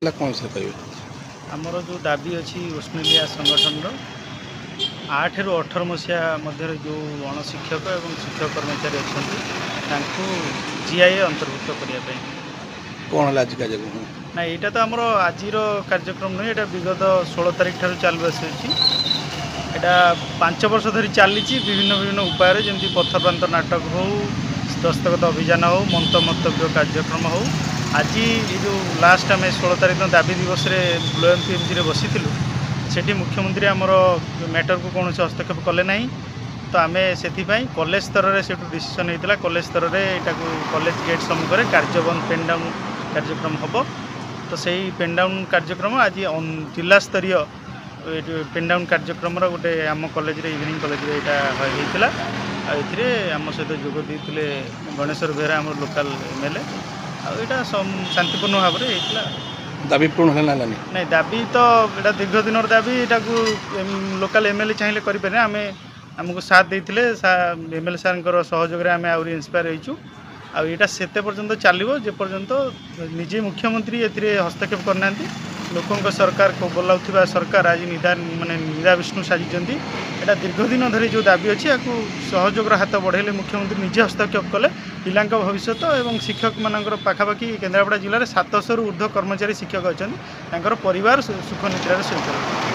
कौन से कहे आमर जो दाबी अच्छी उष्णलिया संगठन 8 ରୁ 18 मसीहा मध्य जो अणशिक्षक और शिक्षक कर्मचारी अच्छा जीआई अंतर्भुक्त करने कौन है आज का जगह ना यहाँ तो आमर आज कार्यक्रम नुहे यहाँ विगत 16 तारिख ठार चालू आसी यहाँ 5 वर्ष धरी चली विभिन्न विभिन्न उपाय जमी पथप्रांत नाटक हो दस्तखत अभियान हो मंतव्य कार्यक्रम हो आज ये जो लास्ट आम 16 तारिख दिन दाबी दिवस ब्लू एमपीएमसी बसी सेठी मुख्यमंत्री आमर मैटर को कौन से हस्तक्षेप कले ना तो आम से कॉलेज स्तर से डिसीजन होता कॉलेज स्तर में यहाँ कॉलेज गेट सम्मुख में कार्यबंद पेन डाउन कार्यक्रम हम तो से पेन डाउन कार्यक्रम आज जिला स्तरीय पेन डाउन कार्यक्रम गोटे आम कॉलेज इवनिंग कॉलेज यहाँ होता आम सहित जोग देते गणेश्वर बेहरा आम लोकल एमएलए आईटा शांतिपूर्ण भाव में होता दाबी पूर्ण है ना नहीं दाबी तो यहाँ दीर्घ दिन दाबी यहाँ लोकल एमएलए चाहिए करें आम आमको साथ देते एमएलए सार सहयोग आम आउरी इन्स्पायर होइछु आ यहाँ से पर्यंत चलो जे पर्यंत निजे मुख्यमंत्री ए हस्तक्षेप करना लोकों सरकार को बोलाउथिबा सरकार आज माने निदा विष्णु साजिଛନ୍ତି एटा दीर्घ दिन धरी जो दाबी अच्छी या सहयोग हाथ बढ़ेले मुख्यमंत्री निजे हस्तक्षेप कले पिला भविष्य और शिक्षक मानकर पाखापाखि केन्द्रापड़ा जिले में 700 ରୁ ऊर्ध्व कर्मचारी शिक्षक अच्छा परिवार सुख निद्रार सहित